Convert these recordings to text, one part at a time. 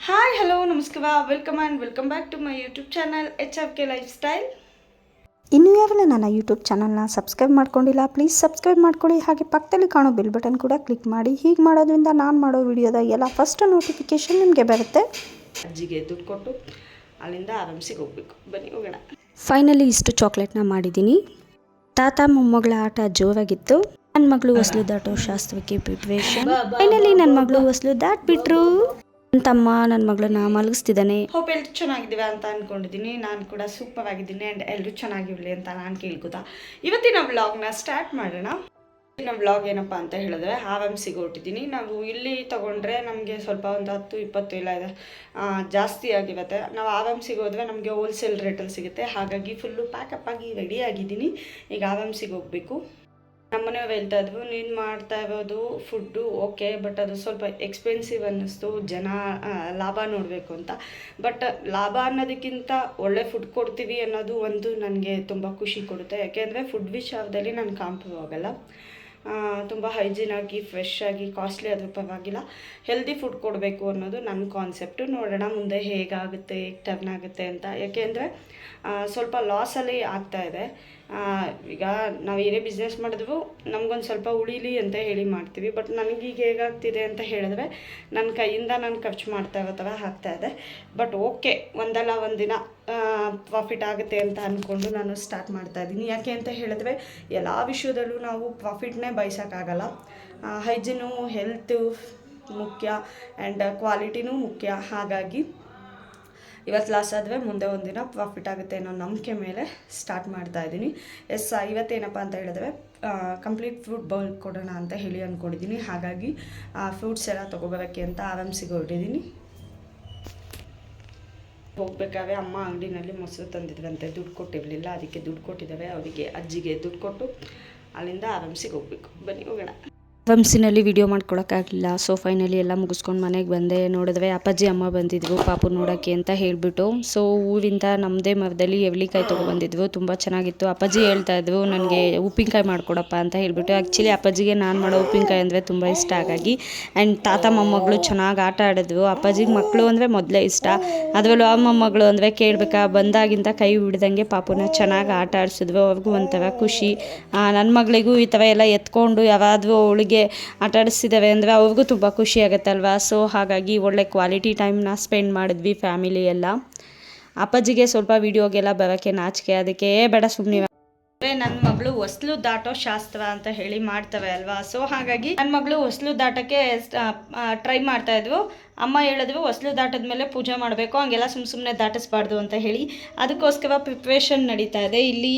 Hi hello ನಮಸ್ಕಾರ welcome back to my YouTube channel HFK lifestyle. ಇನ್ನೂ ಯಾರೆಲ್ಲ ನನ್ನ ಯೂಟ್ಯೂಬ್ ಚಾನಲ್ನ ಸಬ್ಸ್ಕ್ರೈಬ್ ಮಾಡ್ಕೊಂಡಿಲ್ಲ ಪ್ಲೀಸ್ ಸಬ್ಸ್ಕ್ರೈಬ್ ಮಾಡ್ಕೊಳ್ಳಿ. ಹಾಗೆ ಪಕ್ಕದಲ್ಲಿ ಕಾಣೋ ಬೆಲ್ ಬಟನ್ ಕೂಡ ಕ್ಲಿಕ್ ಮಾಡಿ. ಹೀಗೆ ಮಾಡೋದ್ರಿಂದ ನಾನು ಮಾಡೋ ವಿಡಿಯೋದ ಎಲ್ಲ ಫಸ್ಟ್ ನೋಟಿಫಿಕೇಷನ್ ನಿಮಗೆ ಬರುತ್ತೆ. ಅಜ್ಜಿಗೆ ದುಡ್ಡು ಕೊಟ್ಟು ಅಲ್ಲಿಂದ ಆರಾಮ್ಸಿಗೆ ಹೋಗ್ಬೇಕು. ಬನ್ನಿ ಹೋಗೋಣ. ಫೈನಲಿ ಇಷ್ಟು ಚಾಕ್ಲೇಟ್ನ ಮಾಡಿದ್ದೀನಿ. ತಾತ ಮೊಮ್ಮಗಳ ಆಟ ಜೋರಾಗಿತ್ತು. ನನ್ನ ಮಗಳು ಹೊಸಲು ದಾಟೋ ಶಾಸ್ತ್ರಕ್ಕೆ ಪ್ರಿಪ್ರೇಷನ್. ಫೈನಲಿ ನನ್ನ ಮಗಳು ಹೊಸಲು ದಾಟ್ಬಿಟ್ರು. ನನ್ನ ತಮ್ಮ ನನ್ನ ಮಗಳನ್ನ ಮಲಗಿಸ್ತಿದ್ದಾನೆ. ಹೋಪ್ ಎಲ್ಲರೂ ಚೆನ್ನಾಗಿದ್ದೀವಿ ಅಂತ ಅಂದ್ಕೊಂಡಿದ್ದೀನಿ. ನಾನು ಕೂಡ ಸೂಪರ್ ಆಗಿದ್ದೀನಿ ಆ್ಯಂಡ್ ಎಲ್ಲರೂ ಚೆನ್ನಾಗಿರಲಿ ಅಂತ ನಾನು ಕೇಳ್ಕೊತಾ ಇವತ್ತಿನ ವ್ಲಾಗ್ನ ಸ್ಟಾರ್ಟ್ ಮಾಡೋಣ. ನಮ್ಮ ವ್ಲಾಗ್ ಏನಪ್ಪ ಅಂತ ಹೇಳಿದ್ರೆ ಆರಾಮ್ಸಿಗೆ ಹೊರಟಿದ್ದೀನಿ. ನಾವು ಇಲ್ಲಿ ತೊಗೊಂಡ್ರೆ ನಮಗೆ ಸ್ವಲ್ಪ ಒಂದು 10-20 ಇಲ್ಲ ಇದೆ ಜಾಸ್ತಿ ಆಗಿರುತ್ತೆ. ನಾವು ಆರಾಮ್ಸಿಗೆ ಹೋದರೆ ನಮಗೆ ಹೋಲ್ಸೇಲ್ ರೇಟಲ್ಲಿ ಸಿಗುತ್ತೆ. ಹಾಗಾಗಿ ಫುಲ್ಲು ಪ್ಯಾಕಪ್ ಆಗಿ ರೆಡಿ ಆಗಿದ್ದೀನಿ. ಈಗ ಆರಾಮ್ಸಿಗೆ ಹೋಗಬೇಕು. ನಮ್ಮನೆಯವ್ರು ಹೇಳ್ತಾ ಇದ್ರು, ನೀನು ಮಾಡ್ತಾ ಇರೋದು ಫುಡ್ಡು ಓಕೆ, ಬಟ್ ಅದು ಸ್ವಲ್ಪ ಎಕ್ಸ್ಪೆನ್ಸಿವ್ ಅನ್ನಿಸ್ತು, ಜನ ಲಾಭ ನೋಡಬೇಕು ಅಂತ. ಬಟ್ ಲಾಭ ಅನ್ನೋದಕ್ಕಿಂತ ಒಳ್ಳೆ ಫುಡ್ ಕೊಡ್ತೀವಿ ಅನ್ನೋದು ಒಂದು ನನಗೆ ತುಂಬ ಖುಷಿ ಕೊಡುತ್ತೆ. ಯಾಕೆಂದರೆ ಫುಡ್ ವಿಚಾರದಲ್ಲಿ ನಾನು ಕಾಂಪ್ರಮೈಸ್ ಆಗಲ್ಲ. ತುಂಬ ಹೈಜೀನ್ ಆಗಿ ಫ್ರೆಶ್ ಆಗಿ ಕಾಸ್ಟ್ಲಿ ಆದರೂ ಪರವಾಗಿಲ್ಲ, ಹೆಲ್ದಿ ಫುಡ್ ಕೊಡಬೇಕು ಅನ್ನೋದು ನನ್ನ ಕಾನ್ಸೆಪ್ಟು. ನೋಡೋಣ ಮುಂದೆ ಹೇಗಾಗುತ್ತೆ, ಹೇಗೆ ಟರ್ನ್ ಆಗುತ್ತೆ ಅಂತ. ಯಾಕೆಂದರೆ ಸ್ವಲ್ಪ ಲಾಸಲ್ಲಿ ಆಗ್ತಾಯಿದೆ. ಈಗ ನಾವು ಏನೇ ಬಿಸ್ನೆಸ್ ಮಾಡಿದ್ವು ನಮಗೊಂದು ಸ್ವಲ್ಪ ಉಳೀಲಿ ಅಂತ ಹೇಳಿ ಮಾಡ್ತೀವಿ. ಬಟ್ ನನಗೀಗ ಹೇಗಾಗ್ತಿದೆ ಅಂತ ಹೇಳಿದ್ರೆ ನನ್ನ ಕೈಯಿಂದ ನಾನು ಖರ್ಚು ಮಾಡ್ತಾ ಇರೋ ಥರ ಆಗ್ತಾಯಿದೆ. ಬಟ್ ಓಕೆ, ಒಂದಲ್ಲ ಒಂದಿನ ಪ್ರಾಫಿಟ್ ಆಗುತ್ತೆ ಅಂತ ಅಂದ್ಕೊಂಡು ನಾನು ಸ್ಟಾರ್ಟ್ ಮಾಡ್ತಾಯಿದ್ದೀನಿ. ಯಾಕೆ ಅಂತ ಹೇಳಿದ್ರೆ ಎಲ್ಲ ವಿಷಯದಲ್ಲೂ ನಾವು ಪ್ರಾಫಿಟ್ನೇ ಬಯಸೋಕ್ಕಾಗಲ್ಲ. ಹೈಜೀನು, ಹೆಲ್ತು ಮುಖ್ಯ ಆ್ಯಂಡ್ ಕ್ವಾಲಿಟಿನೂ ಮುಖ್ಯ. ಹಾಗಾಗಿ ಇವತ್ತು ಲಾಸ್ ಆದರೆ ಮುಂದೆ ಒಂದಿನ ಪ್ರಾಫಿಟ್ ಆಗುತ್ತೆ ಅನ್ನೋ ನಂಬಿಕೆ ಮೇಲೆ ಸ್ಟಾರ್ಟ್ ಮಾಡ್ತಾಯಿದ್ದೀನಿ. ಇವತ್ತೇನಪ್ಪ ಅಂತ ಹೇಳಿದ್ರೆ ಕಂಪ್ಲೀಟ್ ಫ್ರೂಟ್ ಬೌಲ್ ಕೊಡೋಣ ಅಂತ ಹೇಳಿ ಅಂದ್ಕೊಂಡಿದ್ದೀನಿ. ಹಾಗಾಗಿ ಫ್ರೂಟ್ಸ್ ಎಲ್ಲ ತೊಗೊಬರೋಕ್ಕೆ ಅಂತ ಆರಾಮ್ಸಿಗೆ ಹೊರಟಿದ್ದೀನಿ. ಹೋಗ್ಬೇಕಾದ್ರೆ ಅಮ್ಮ ಅಂಗಡಿನಲ್ಲಿ ಮೊಸರು ತಂದಿದ್ರಂತೆ, ದುಡ್ಡು ಕೊಟ್ಟಿರಲಿಲ್ಲ. ಅದಕ್ಕೆ ದುಡ್ಡು ಕೊಟ್ಟಿದ್ದಾವೆ. ಅವರಿಗೆ ಅಜ್ಜಿಗೆ ದುಡ್ಡು ಕೊಟ್ಟು ಅಲ್ಲಿಂದ ಆರಾಮ್ಸಿಗೆ ಹೋಗ್ಬೇಕು. ಬನ್ನಿ ಹೋಗೋಣ. ವಂಸಿನಲ್ಲಿ ವಿಡಿಯೋ ಮಾಡ್ಕೊಳಕ್ಕಾಗಲಿಲ್ಲ. ಸೊ ಫೈನಲಿ ಎಲ್ಲ ಮುಗಿಸ್ಕೊಂಡು ಮನೆಗೆ ಬಂದೆ. ನೋಡಿದ್ರೆ ಅಪ್ಪಾಜಿ ಅಮ್ಮ ಬಂದಿದ್ವು ಪಾಪು ನೋಡೋಕ್ಕೆ ಅಂತ ಹೇಳಿಬಿಟ್ಟು. ಸೊ ಊರಿಂದ ನಮ್ಮದೇ ಮರದಲ್ಲಿ ಎವ್ಲಿಕಾಯಿ ತೊಗೊಬಂದಿದ್ವು, ತುಂಬ ಚೆನ್ನಾಗಿತ್ತು. ಅಪ್ಪಾಜಿ ಹೇಳ್ತಾಯಿದ್ರು ನನಗೆ ಉಪ್ಪಿನಕಾಯಿ ಮಾಡಿಕೊಡಪ್ಪ ಅಂತ ಹೇಳಿಬಿಟ್ಟು. ಆ್ಯಕ್ಚುಲಿ ಅಪ್ಪಾಜಿಗೆ ನಾನು ಮಾಡೋ ಉಪ್ಪಿನಕಾಯಿ ಅಂದರೆ ತುಂಬ ಇಷ್ಟ. ಹಾಗಾಗಿ ಆ್ಯಂಡ್ ತಾತ ಮೊಮ್ಮಗಳು ಚೆನ್ನಾಗಿ ಆಟ ಆಡಿದ್ವು. ಅಪ್ಪಾಜಿಗೆ ಮಕ್ಕಳು ಅಂದರೆ ಮೊದಲೇ ಇಷ್ಟ, ಅದರಲ್ಲೂ ಆ ಮೊಮ್ಮಗಳು ಅಂದರೆ ಕೇಳಬೇಕಾ, ಬಂದಾಗಿಂದ ಕೈ ಹಿಡ್ದಂಗೆ ಪಾಪುನ ಚೆನ್ನಾಗಿ ಆಟ ಆಡಿಸಿದ್ವು. ಅವ್ರಿಗೂ ಒಂಥರ ಖುಷಿ. ನನ್ನ ಮಗಳಿಗೂ ಈ ಥರ ಎಲ್ಲ ಎತ್ಕೊಂಡು ಯಾವಾದರೂ ಅವಳಿಗೆ ಆಟ ಆಡಿಸ್ತಿದ್ದಾವೆ ಅಂದರೆ ಅವ್ರಿಗೂ ತುಂಬ ಖುಷಿ ಆಗುತ್ತಲ್ವ. ಸೊ ಹಾಗಾಗಿ ಒಳ್ಳೆ ಕ್ವಾಲಿಟಿ ಟೈಮ್ನ ಸ್ಪೆಂಡ್ ಮಾಡಿದ್ವಿ ಫ್ಯಾಮಿಲಿ ಎಲ್ಲ. ಅಪ್ಪಾಜಿಗೆ ಸ್ವಲ್ಪ ವೀಡಿಯೋಗೆಲ್ಲ ಬರೋಕ್ಕೆ ನಾಚಿಕೆ, ಅದಕ್ಕೆ ಬೇಡ ಸುಮ್ಮನೆ. ನನ್ನ ಮಗಳು ಹೊಸಲು ದಾಟೋ ಶಾಸ್ತ್ರ ಅಂತ ಹೇಳಿ ಮಾಡ್ತವೆ ಅಲ್ವಾ. ಸೊ ಹಾಗಾಗಿ ನನ್ನ ಮಗಳು ಹೊಸಲು ದಾಟಕ್ಕೆ ಟ್ರೈ ಮಾಡ್ತಾಯಿದ್ವು. ಅಮ್ಮ ಹೇಳಿದ್ರು ಹೊಸಲು ದಾಟದ್ಮೇಲೆ ಪೂಜೆ ಮಾಡಬೇಕು, ಹಂಗೆಲ್ಲ ಸುಮ್ಮನೆ ದಾಟಿಸ್ಬಾರ್ದು ಅಂತ ಹೇಳಿ. ಅದಕ್ಕೋಸ್ಕರ ಪ್ರಿಪ್ರೇಷನ್ ನಡೀತಾ ಇದೆ. ಇಲ್ಲಿ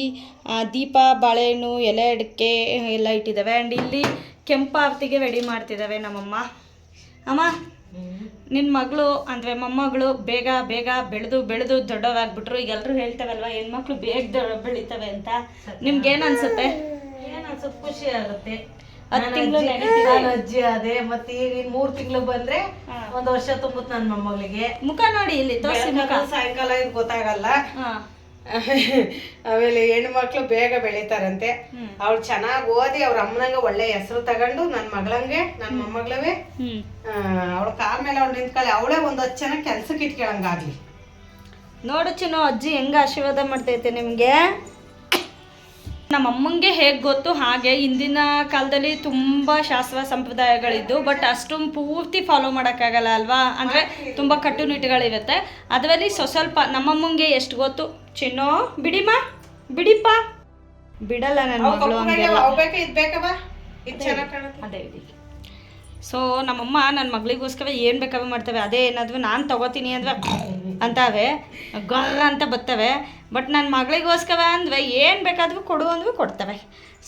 ದೀಪ, ಬಾಳೆಹಣ್ಣು, ಎಲೆ ಅಡಿಕೆ ಎಲ್ಲ ಇಟ್ಟಿದ್ದಾವೆ. ಆ್ಯಂಡ್ ಇಲ್ಲಿ ಕೆಂಪು ಆರತಿಗೆ ರೆಡಿ ಮಾಡ್ತಿದ್ದಾವೆ ನಮ್ಮಮ್ಮ. ಅಮ್ಮ, ನಿನ್ನ ಮಗಳು ಅಂದರೆ ಮೊಮ್ಮಗಳು ಬೇಗ ಬೇಗ ಬೆಳೆದು ದೊಡ್ಡವಾಗ್ಬಿಟ್ರು. ಈಗ ಎಲ್ಲರೂ ಹೇಳ್ತಾವಲ್ವ ಹೆಣ್ಮಕ್ಳು ಬೇಗ ಬೆಳಿತವೆ ಅಂತ. ನಿಮ್ಗೇನು ಅನ್ಸುತ್ತೆ? ಖುಷಿ ಆಗುತ್ತೆ. 10 ತಿಂಗಳು ಅಜ್ಜಿ ಅದೇ ಮತ್ತೆ ಈಗ 3 ತಿಂಗಳು ಬಂದ್ರೆ 1 ವರ್ಷ ತುಂಬುತ್ತೆ ನನ್ನ ಮೊಮ್ಮಗಳಿಗೆ. ಮುಖ ನೋಡಿ, ಇಲ್ಲಿ ತೋರಿಸಿ ಮುಖ. ಸಾಯಂಕಾಲ ಇದು ಗೊತ್ತಾಗಲ್ಲ. ಆಮೇಲೆ ಹೆಣ್ಮಕ್ಳು ಬೇಗ ಬೆಳಿತಾರಂತೆ. ಅವಳು ಚೆನ್ನಾಗಿ ಓದಿ ಅವ್ರ ಅಮ್ಮನಂಗೆ ಒಳ್ಳೆ ಹೆಸರು ತಗೊಂಡು ನನ್ನ ಮಗಳಂಗೆ ನನ್ನ ಮೊಮ್ಮಗಳವೇ ಅವಳ ಕಾಲ ಮೇಲೆ ಅವಳು ನಿಂತ್ಕೊಳ್ಳಿ, ಅವಳೇ ಒಂದು 10 ಜನ ಕೆಲ್ಸಕ್ಕೆ ಇಟ್ಕೊಳಂಗಾಗ್ಲಿ. ನೋಡು ಚಿನ್ನು, ಅಜ್ಜಿ ಹೆಂಗೆ ಆಶೀರ್ವಾದ ಮಾಡ್ತೈತೆ ನಿಮಗೆ. ನಮ್ಮ ಅಮ್ಮಂಗೆ ಹೇಗೆ ಗೊತ್ತು ಹಾಗೆ ಹಿಂದಿನ ಕಾಲದಲ್ಲಿ ತುಂಬ ಶಾಸ್ತ್ರ ಸಂಪ್ರದಾಯಗಳಿದ್ದು, ಬಟ್ ಅಷ್ಟು ಪೂರ್ತಿ ಫಾಲೋ ಮಾಡೋಕ್ಕಾಗಲ್ಲ ಅಲ್ವಾ. ಅಂದರೆ ತುಂಬ ಕಟ್ಟುನಿಟ್ಟುಗಳಿರುತ್ತೆ. ಅದರಲ್ಲಿ ಸ್ವಲ್ಪ ನಮ್ಮಮ್ಮಂಗೆ ಎಷ್ಟು ಗೊತ್ತು. ಚಿನ್ನೋ ಬಿಡಿಮ್ಮ, ಬಿಡಿಪ್ಪ, ಬಿಡಲ್ಲ ನನ್ನ ಮಗಳು ಹಂಗೆಲ್ಲ. ಅದೇ ಬಿಡಿ. ಸೊ ನಮ್ಮಮ್ಮ ನನ್ನ ಮಗಳಿಗೋಸ್ಕರ ಏನು ಬೇಕಾದ್ರೂ ಮಾಡ್ತವೆ. ಅದೇ ಏನಾದರೂ ನಾನು ತೊಗೋತೀನಿ ಅಂದರೆ ಅಂತಾವೆ, ಗೊರ್ರ ಅಂತ ಬರ್ತವೆ. ಬಟ್ ನನ್ನ ಮಗಳಿಗೋಸ್ಕರ ಅಂದರೆ ಏನು ಬೇಕಾದರೂ ಕೊಡು ಅಂದರೂ ಕೊಡ್ತವೆ.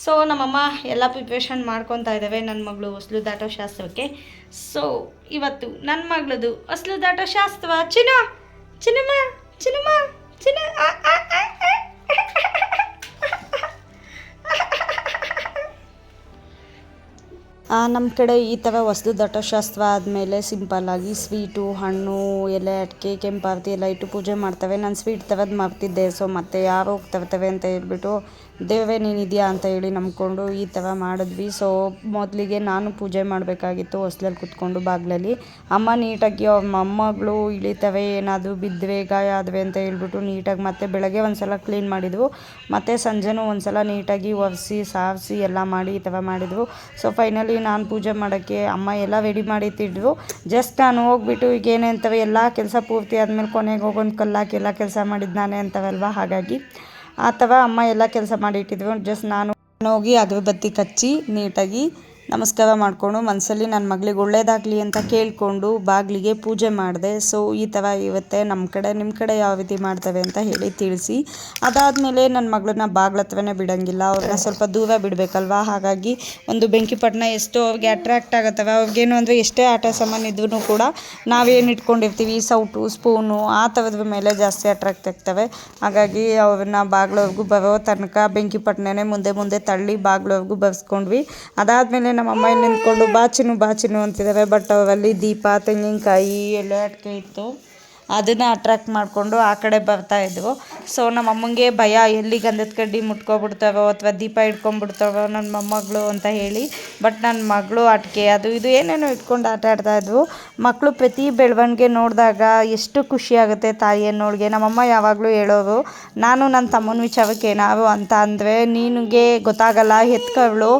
ಸೊ ನಮ್ಮಮ್ಮ ಎಲ್ಲ ಪ್ರಿಪ್ರೇಷನ್ ಮಾಡ್ಕೊತಾ ಇದ್ದಾವೆ ನನ್ನ ಮಗಳು ಹೊಸಲು ದಾಟೋ ಶಾಸ್ತ್ರಕ್ಕೆ. ಸೊ ಇವತ್ತು ನನ್ನ ಮಗಳದು ಹೊಸಲು ದಾಟೋ ಶಾಸ್ತ್ರ. ಚಿನ್ನಮ್ಮ ಚಿನ್ನ ನಮ್ಮ ಕಡೆ ಈ ಥರ ಹೊಸ್ದು ದಟ್ಟಶಾಸ್ತ್ರ ಆದಮೇಲೆ ಸಿಂಪಲ್ಲಾಗಿ ಸ್ವೀಟು ಹಣ್ಣು ಎಲೆ ಅಡಿಕೆ ಕೆಂಪಾರತಿ ಎಲ್ಲ ಇಟ್ಟು ಪೂಜೆ ಮಾಡ್ತವೆ. ನಾನು ಸ್ವೀಟ್ ತರೋದು ಮರ್ತಿದ್ದೆ. ಸೊ ಮತ್ತೆ ಯಾರೋ ತರ್ತವೆ ಅಂತ ಹೇಳ್ಬಿಟ್ಟು ದೇವೇ ನೀನಿದೆಯಾ ಅಂತ ಹೇಳಿ ನಂಬ್ಕೊಂಡು ಈ ಥರ ಮಾಡಿದ್ವಿ. ಸೊ ಮೊದಲಿಗೆ ನಾನು ಪೂಜೆ ಮಾಡಬೇಕಾಗಿತ್ತು ಹೊಸ್ಲಲ್ಲಿ ಕೂತ್ಕೊಂಡು ಬಾಗಿಲಲ್ಲಿ. ಅಮ್ಮ ನೀಟಾಗಿ ಅವ್ರ ಮೊಮ್ಮಗಳು ಇಳಿತವೆ, ಏನಾದರೂ ಬಿದ್ದರೆ ಗಾಯ ಆದವೆ ಅಂತ ಹೇಳ್ಬಿಟ್ಟು ನೀಟಾಗಿ ಮತ್ತೆ ಬೆಳಗ್ಗೆ ಒಂದು ಸಲ ಕ್ಲೀನ್ ಮಾಡಿದ್ವು, ಮತ್ತು ಸಂಜೆನೂ ಒಂದು ಸಲ ನೀಟಾಗಿ ಒರೆಸಿ ಸಾರಿಸಿ ಎಲ್ಲ ಮಾಡಿ ಈ ಥರ ಮಾಡಿದ್ವು. ಸೊ ಫೈನಲಿ ನಾನು ಪೂಜೆ ಮಾಡೋಕ್ಕೆ ಅಮ್ಮ ಎಲ್ಲ ರೆಡಿ ಮಾಡಿ ಇಟ್ಟಿದ್ರು. ಜಸ್ಟ್ ನಾನು ಹೋಗ್ಬಿಟ್ಟು ಈಗ ಏನೇಂತವೆ ಎಲ್ಲ ಕೆಲಸ ಪೂರ್ತಿ ಆದಮೇಲೆ ಕೊನೆಗೆ ಹೋಗೊಂದು ಕಲ್ಲಾಕಿ ಎಲ್ಲ ಕೆಲಸ ಮಾಡಿದ್ದು ನಾನೇ ಅಂತವಲ್ವ, ಹಾಗಾಗಿ ಆ ಥರ ಅಮ್ಮ ಎಲ್ಲ ಕೆಲಸ ಮಾಡಿ ಇಟ್ಟಿದ್ರು. ಜಸ್ಟ್ ನಾನು ಹೋಗಿ ಅಗರಬತ್ತಿ ಕಚ್ಚಿ ನೀಟಾಗಿ ನಮಸ್ಕಾರ ಮಾಡಿಕೊಂಡು ಮನಸ್ಸಲ್ಲಿ ನನ್ನ ಮಗಳಿಗೆ ಒಳ್ಳೇದಾಗಲಿ ಅಂತ ಕೇಳಿಕೊಂಡು ಬಾಗಿಲಿಗೆ ಪೂಜೆ ಮಾಡಿದೆ. ಸೊ ಈ ಥರ ಇರುತ್ತೆ ನಮ್ಮ ಕಡೆ. ನಿಮ್ಮ ಕಡೆ ಯಾವ ರೀತಿ ಮಾಡ್ತವೆ ಅಂತ ಹೇಳಿ ತಿಳಿಸಿ. ಅದಾದಮೇಲೆ ನನ್ನ ಮಗಳನ್ನ ಬಾಗಿಲ ಹತ್ರನೇ ಬಿಡೋಂಗಿಲ್ಲ, ಅವ್ರನ್ನ ಸ್ವಲ್ಪ ದೂರ ಬಿಡಬೇಕಲ್ವ, ಹಾಗಾಗಿ ಒಂದು ಬೆಂಕಿ ಪಟ್ಟಣ ಎಷ್ಟು ಅವ್ರಿಗೆ ಅಟ್ರಾಕ್ಟ್ ಆಗುತ್ತವೆ. ಅವ್ರಿಗೇನು ಅಂದರೆ ಎಷ್ಟೇ ಆಟ ಸಾಮಾನು ಇದ್ರೂ ಕೂಡ ನಾವೇನು ಇಟ್ಕೊಂಡಿರ್ತೀವಿ ಸೌಟು ಸ್ಪೂನು ಆ ಥರದ ಮೇಲೆ ಜಾಸ್ತಿ ಅಟ್ರಾಕ್ಟ್ ಆಗ್ತವೆ. ಹಾಗಾಗಿ ಅವ್ರನ್ನ ಬಾಗಿಲವ್ರಿಗೂ ಬರೋ ತನಕ ಬೆಂಕಿ ಪಟ್ಟಣನೇ ಮುಂದೆ ಮುಂದೆ ತಳ್ಳಿ ಬಾಗಿಲವ್ರಿಗೂ ಬರ್ಸ್ಕೊಂಡ್ವಿ. ಅದಾದಮೇಲೆ ನಮ್ಮ ಅಮ್ಮ ಇಲ್ಲಿ ನಿಂತ್ಕೊಂಡು ಬಾಚಿನು ಅಂತಿದ್ದಾವೆ. ಬಟ್ ಅವರಲ್ಲಿ ದೀಪ ತೆಂಗಿನಕಾಯಿ ಎಲೆ ಅಡಿಕೆ ಇತ್ತು, ಅದನ್ನು ಅಟ್ರಾಕ್ಟ್ ಮಾಡಿಕೊಂಡು ಆ ಕಡೆ ಬರ್ತಾಯಿದ್ವು. ಸೊ ನಮ್ಮ ಅಮ್ಮಂಗೆ ಭಯ, ಎಲ್ಲಿ ಗಂಧದ ಕಡ್ಡಿ ಮುಟ್ಕೊಬಿಡ್ತಾವೋ ಅಥವಾ ದೀಪ ಇಟ್ಕೊಂಡ್ಬಿಡ್ತಾವೋ ನನ್ನ ಮೊಮ್ಮಗಳು ಅಂತ ಹೇಳಿ. ಬಟ್ ನನ್ನ ಮಗಳು ಅಟ್ಕೆ ಅದು ಇದು ಏನೇನೋ ಇಟ್ಕೊಂಡು ಆಟ ಆಡ್ತಾಯಿದ್ವು. ಮಕ್ಕಳು ಪ್ರತಿ ಬೆಳವಣಿಗೆ ನೋಡಿದಾಗ ಎಷ್ಟು ಖುಷಿಯಾಗುತ್ತೆ ತಾಯಿಯನ್ನೋಳಿಗೆ. ನಮ್ಮಮ್ಮ ಯಾವಾಗಲೂ ಹೇಳೋರು, ನಾನು ನನ್ನ ತಮ್ಮನ ವಿಚಾರಕ್ಕೆ ಏನಾದ್ರು ಅಂತ ಅಂದರೆ ನಿನಗೆ ಗೊತ್ತಾಗಲ್ಲ, ಹೆತ್ಕವಳು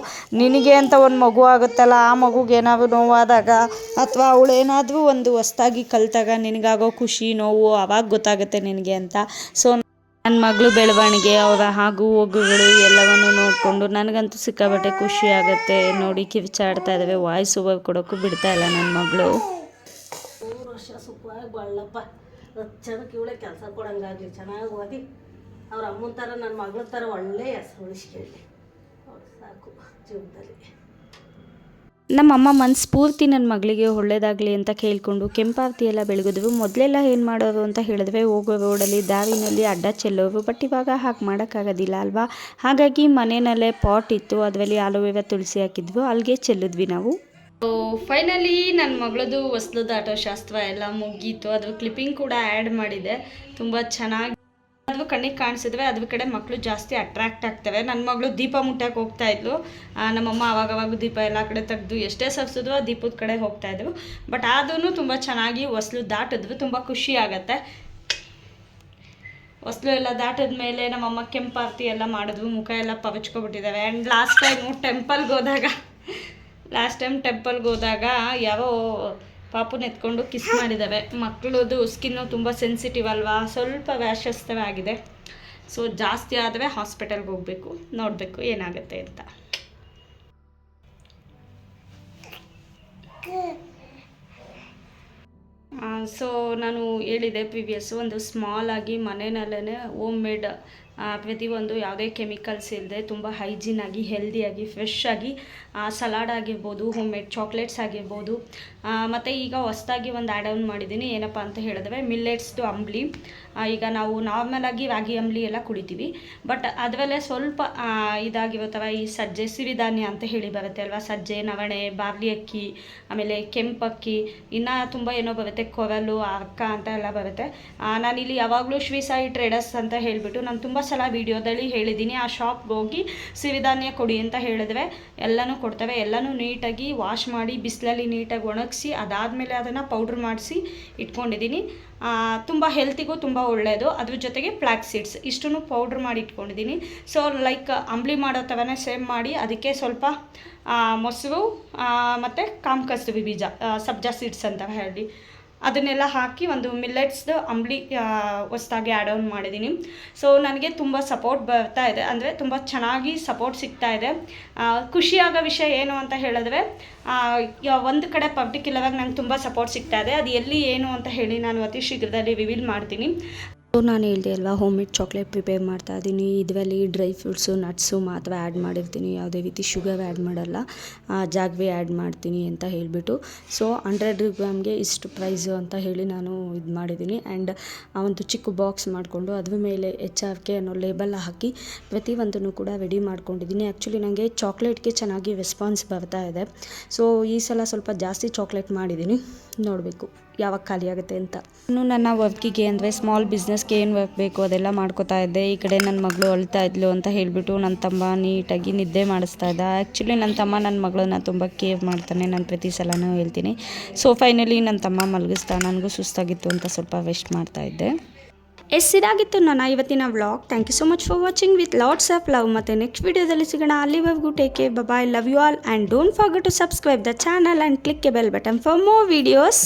ನಿನಗೆ ಅಂತ ಒಂದು ಮಗು ಆಗುತ್ತಲ್ಲ, ಆ ಮಗುಗೆ ಏನಾದ್ರು ನೋವಾದಾಗ ಅಥವಾ ಅವಳೇನಾದರೂ ಒಂದು ಹೊಸ್ದಾಗಿ ಕಲಿತಾಗ ನಿನಗಾಗೋ ಖುಷಿ ನೋವು ಆವಾಗ ಗೊತ್ತಾಗುತ್ತೆ ನಿನಗೆ ಅಂತ. ಸೊ ನನ್ನ ಮಗಳು ಬೆಳವಣಿಗೆ ಅವರ ಆಗು ಹೋಗುಗಳು ಎಲ್ಲವನ್ನು ನೋಡಿಕೊಂಡು ನನಗಂತೂ ಸಿಕ್ಕಾಬಟ್ಟೆ ಖುಷಿ ಆಗುತ್ತೆ. ನೋಡಿ ಕಿವಿಚಾಡ್ತಾ ಇದ್ದಾವೆ, ವಾಯ್ಸ್ ಓವರ್ ಕೊಡೋಕ್ಕೂ ಬಿಡ್ತಾ ಇಲ್ಲ ನನ್ನ ಮಗಳು. 3 ವರ್ಷ ಸುಖವಾಗಿ ಬಾಳಪ್ಪ, ಚೆನ್ನಾಗಿ ಇವಳೆ ಕೆಲಸ ಕೊಡಂಗಾಗಲಿ, ಚೆನ್ನಾಗಿ ಓದಿ ಅವ್ರ ಅಮ್ಮನ ಥರ ನನ್ನ ಮಗಳ ಥರ ಒಳ್ಳೆ ಹೆಸರು ಉಳಿಸ್ಕೊಳ್ಳಿ, ಅವ್ರು ಸಾಕು ಜೀವನದಲ್ಲಿ. ನಮ್ಮಮ್ಮ ಮನಸ್ಫೂರ್ತಿ ನನ್ನ ಮಗಳಿಗೆ ಒಳ್ಳೇದಾಗಲಿ ಅಂತ ಕೇಳಿಕೊಂಡು ಕೆಂಪಾರತಿ ಎಲ್ಲ ಬೆಳಗಿದ್ವು. ಮೊದಲೆಲ್ಲ ಏನು ಮಾಡೋರು ಅಂತ ಹೇಳಿದ್ರೆ ಹೋಗೋ ರೋಡಲ್ಲಿ ದಾರಿನಲ್ಲಿ ಅಡ್ಡ ಚೆಲ್ಲೋರು. ಬಟ್ ಇವಾಗ ಹಾಗೆ ಮಾಡೋಕ್ಕಾಗೋದಿಲ್ಲ ಅಲ್ವಾ, ಹಾಗಾಗಿ ಮನೆಯಲ್ಲೇ ಪಾಟ್ ಇತ್ತು, ಅದರಲ್ಲಿ ಆಲೋವೆರಾ ತುಳಸಿ ಹಾಕಿದ್ವು, ಅಲ್ಲಿಗೆ ಚೆಲ್ಲಿದ್ವಿ ನಾವು. ಸೊ ಫೈನಲಿ ನನ್ನ ಮಗಳದು ಹೊಸ್ಲದ ಆಟೋಶಾಸ್ತ್ರ ಎಲ್ಲ ಮುಗೀತು. ಅದ್ರ ಕ್ಲಿಪ್ಪಿಂಗ್ ಕೂಡ ಆ್ಯಡ್ ಮಾಡಿದೆ, ತುಂಬ ಚೆನ್ನಾಗಿ ಅದು ಕಣ್ಣಿಗೆ ಕಾಣಿಸಿದ್ವಿ. ಅದ್ರ ಕಡೆ ಮಕ್ಕಳು ಜಾಸ್ತಿ ಅಟ್ರಾಕ್ಟ್ ಆಗ್ತವೆ. ನನ್ನ ಮಗಳು ದೀಪ ಮುಟ್ಟಕ್ಕೆ ಹೋಗ್ತಾ ಇದ್ಲು, ನಮ್ಮಮ್ಮ ಆವಾಗವಾಗ ದೀಪ ಎಲ್ಲ ಕಡೆ ತೆಗೆದು ಎಷ್ಟೇ ಸರಿಸಿದ್ವು ಆ ದೀಪದ ಕಡೆ ಹೋಗ್ತಾಯಿದ್ವು. ಬಟ್ ಆದ್ರೂ ತುಂಬ ಚೆನ್ನಾಗಿ ಹೊಸ್ಲು ದಾಟಿದ್ವು, ತುಂಬ ಖುಷಿ ಆಗತ್ತೆ. ಹೊಸ್ಲು ಎಲ್ಲ ದಾಟಿದ ಮೇಲೆ ನಮ್ಮಮ್ಮ ಕೆಂಪಾರತಿ ಎಲ್ಲ ಮಾಡಿದ್ವು, ಮುಖ ಎಲ್ಲ ಪವಚ್ಕೊಬಿಟ್ಟಿದ್ದಾವೆ. ಆ್ಯಂಡ್ ಲಾಸ್ಟ್ ಟೈಮ್ ಟೆಂಪಲ್ಗೆ ಹೋದಾಗ ಯಾವ ಪಾಪುನ ಎತ್ಕೊಂಡು ಕಿಸ್ ಮಾಡಿದ್ದಾವೆ. ಮಕ್ಕಳದು ಸ್ಕಿನ್ನು ತುಂಬ ಸೆನ್ಸಿಟಿವ್ ಅಲ್ವಾ, ಸ್ವಲ್ಪ ವ್ಯಾಶಸ್ತವ ಆಗಿದೆ. ಸೊ ಜಾಸ್ತಿ ಆದರೆ ಹಾಸ್ಪಿಟಲ್ಗೆ ಹೋಗಬೇಕು, ನೋಡಬೇಕು ಏನಾಗುತ್ತೆ ಅಂತ. ಸೊ ನಾನು ಹೇಳಿದೆ ಪ್ರಿವಿಯಸ್ಸು, ಒಂದು ಸ್ಮಾಲ್ ಆಗಿ ಮನೆಯಲ್ಲೇ ಹೋಮ್ ಮೇಡ್ ಪ್ರತಿಯೊಂದು ಯಾವುದೇ ಕೆಮಿಕಲ್ಸ್ ಇಲ್ಲದೆ ತುಂಬ ಹೈಜೀನಾಗಿ ಹೆಲ್ದಿಯಾಗಿ ಫ್ರೆಶ್ ಆಗಿ ಸಲಾಡ್ ಆಗಿರ್ಬೋದು, ಹೋಮ್ ಮೇಡ್ ಚಾಕ್ಲೇಟ್ಸ್ ಆಗಿರ್ಬೋದು, ಮತ್ತು ಈಗ ಹೊಸದಾಗಿ ಒಂದು ಆ್ಯಡ್ ಆನ್ ಮಾಡಿದ್ದೀನಿ. ಏನಪ್ಪ ಅಂತ ಹೇಳಿದ್ರೆ ಮಿಲ್ಲೆಟ್ಸ್ದು ಅಂಬ್ಲಿ. ಈಗ ನಾವು ನಾರ್ಮಲಾಗಿ ರಾಗಿ ಅಂಬ್ಲಿ ಎಲ್ಲ ಕುಡಿತೀವಿ, ಬಟ್ ಅದರಲ್ಲೇ ಸ್ವಲ್ಪ ಇದಾಗಿರುತ್ತವ ಈ ಸಜ್ಜೆ ಸಿರಿಧಾನ್ಯ ಅಂತ ಹೇಳಿ ಬರುತ್ತೆ ಅಲ್ವಾ, ಸಜ್ಜೆ ನವಣೆ ಬಾರ್ಲಿ ಅಕ್ಕಿ, ಆಮೇಲೆ ಕೆಂಪಕ್ಕಿ, ಇನ್ನು ತುಂಬ ಏನೋ ಬರುತ್ತೆ, ಕೊರಲು ಅರ್ಕ ಅಂತ ಎಲ್ಲ ಬರುತ್ತೆ. ನಾನಿಲ್ಲಿ ಯಾವಾಗಲೂ ಶ್ರೀ ಸಾಯಿ ಟ್ರೇಡರ್ಸ್ ಅಂತ ಹೇಳಿಬಿಟ್ಟು ನಾನು ತುಂಬ ಸಲ ವೀಡಿಯೋದಲ್ಲಿ ಹೇಳಿದ್ದೀನಿ. ಆ ಶಾಪ್ಗೆ ಹೋಗಿ ಸಿರಿಧಾನ್ಯ ಕೊಡಿ ಅಂತ ಹೇಳಿದ್ರೆ ಎಲ್ಲನೂ ಕೊಡ್ತವೆ. ಎಲ್ಲನೂ ನೀಟಾಗಿ ವಾಶ್ ಮಾಡಿ ಬಿಸಿಲಲ್ಲಿ ನೀಟಾಗಿ ಒಣಗಿಸಿ ಅದಾದಮೇಲೆ ಅದನ್ನು ಪೌಡ್ರ್ ಮಾಡಿಸಿ ಇಟ್ಕೊಂಡಿದ್ದೀನಿ. ತುಂಬ ಹೆಲ್ತಿಗೂ ತುಂಬ ಒಳ್ಳೆಯದು. ಅದ್ರ ಜೊತೆಗೆ ಫ್ಲ್ಯಾಕ್ಸ್ ಸೀಡ್ಸ್ ಇಷ್ಟನ್ನು ಪೌಡ್ರ್ ಮಾಡಿ ಇಟ್ಕೊಂಡಿದ್ದೀನಿ. ಸೊ ಲೈಕ್ ಅಂಬ್ಲಿ ಮಾಡೋ ಥರನೇ ಸೇಮ್ ಮಾಡಿ ಅದಕ್ಕೆ ಸ್ವಲ್ಪ ಮೊಸರು ಮತ್ತು ಕಾಮಕಸ್ತೂರಿ ಬೀಜ, ಸಬ್ಜಾ ಸೀಡ್ಸ್ ಅಂತ ಹೇಳಿ ಅದನ್ನೆಲ್ಲ ಹಾಕಿ ಒಂದು ಮಿಲ್ಲೆಟ್ಸ್ದು ಅಂಬ್ಲಿ ಹೊಸದಾಗಿ ಆ್ಯಡ್ ಆನ್ ಮಾಡಿದ್ದೀನಿ. ಸೊ ನನಗೆ ತುಂಬ ಸಪೋರ್ಟ್ ಬರ್ತಾ ಇದೆ, ಅಂದರೆ ತುಂಬ ಚೆನ್ನಾಗಿ ಸಪೋರ್ಟ್ ಸಿಗ್ತಾ ಇದೆ. ಖುಷಿಯಾಗೋ ವಿಷಯ ಏನು ಅಂತ ಹೇಳಿದ್ರೆ ಒಂದು ಕಡೆ ಪರ್ಟಿಕ್ಯುಲರಾಗಿ ನಂಗೆ ತುಂಬ ಸಪೋರ್ಟ್ ಸಿಗ್ತಾ ಇದೆ. ಅದು ಎಲ್ಲಿ ಏನು ಅಂತ ಹೇಳಿ ನಾನು ಅತಿ ಶೀಘ್ರದಲ್ಲಿ ರಿವೀಲ್ ಮಾಡ್ತೀನಿ. ಸೊ ನಾನು ಹೇಳಿದೆ ಅಲ್ವಾ ಹೋಮ್ ಮೇಡ್ ಚಾಕ್ಲೇಟ್ ಪ್ರಿಪೇರ್ ಮಾಡ್ತಾ ಇದ್ದೀನಿ. ಇದರಲ್ಲಿ ಡ್ರೈ ಫ್ರೂಟ್ಸು ನಟ್ಸು ಮಾತ್ರ ಆ್ಯಡ್ ಮಾಡಿರ್ತೀನಿ, ಯಾವುದೇ ರೀತಿ ಶುಗರ್ ಆ್ಯಡ್ ಮಾಡಲ್ಲ, ಜಾಗ್ವಿ ಆ್ಯಡ್ ಮಾಡ್ತೀನಿ ಅಂತ ಹೇಳಿಬಿಟ್ಟು. ಸೊ 100 ಗ್ರಾಮ್ಗೆ ಇಷ್ಟು ಪ್ರೈಸು ಅಂತ ಹೇಳಿ ನಾನು ಇದು ಮಾಡಿದ್ದೀನಿ. ಆ್ಯಂಡ್ ಆ ಒಂದು ಚಿಕ್ಕ ಬಾಕ್ಸ್ ಮಾಡಿಕೊಂಡು ಅದ್ರ ಮೇಲೆ HRK ಅನ್ನೋ ಲೇಬಲ್ ಹಾಕಿ ಪ್ರತಿಯೊಂದನ್ನು ಕೂಡ ರೆಡಿ ಮಾಡ್ಕೊಂಡಿದ್ದೀನಿ. ಆ್ಯಕ್ಚುಲಿ ನನಗೆ ಚಾಕ್ಲೇಟ್ಗೆ ಚೆನ್ನಾಗಿ ರೆಸ್ಪಾನ್ಸ್ ಬರ್ತಾ ಇದೆ. ಸೊ ಈ ಸಲ ಸ್ವಲ್ಪ ಜಾಸ್ತಿ ಚಾಕ್ಲೇಟ್ ಮಾಡಿದ್ದೀನಿ, ನೋಡಬೇಕು ಯಾವಾಗ ಖಾಲಿ ಆಗುತ್ತೆ ಅಂತ. ಇನ್ನು ನನ್ನ ವರ್ಕಿಗೆ ಅಂದರೆ ಸ್ಮಾಲ್ ಬಿಸ್ನೆಸ್ಗೆ ಏನು ವರ್ಕ್ ಬೇಕು ಅದೆಲ್ಲ ಮಾಡ್ಕೋತಾ ಇದ್ದೆ. ಈ ಕಡೆ ನನ್ನ ಮಗಳು ಅಳ್ತಾ ಇದ್ಲು ಅಂತ ಹೇಳಿಬಿಟ್ಟು ನನ್ನ ತಮ್ಮ ನೀಟಾಗಿ ನಿದ್ದೆ ಮಾಡಿಸ್ತಾ ಇದ್ದ. ಆ್ಯಕ್ಚುಲಿ ನನ್ನ ತಮ್ಮ ನನ್ನ ಮಗಳನ್ನ ತುಂಬ ಕೇರ್ ಮಾಡ್ತಾನೆ, ನಾನು ಪ್ರತಿ ಸಲನೂ ಹೇಳ್ತೀನಿ. ಸೊ ಫೈನಲಿ ನನ್ನ ತಮ್ಮ ಮಲಗಿಸ್ತಾ, ನನಗೂ ಸುಸ್ತಾಗಿತ್ತು ಅಂತ ಸ್ವಲ್ಪ ರೆಸ್ಟ್ ಮಾಡ್ತಾ ಇದ್ದೆ. ಇದಾಗಿತ್ತು ನನ್ನ ಇವತ್ತಿನ vlog. Thank you so much for watching with lots of love. ಮತ್ತು ನೆಕ್ಸ್ಟ್ ವಿಡಿಯೋದಲ್ಲಿ ಸಿಗೋಣ. ಅಲ್ಲಿವರೆಗೂ take care, bye, love you all and don't forget to subscribe the channel and click a bell button for more videos.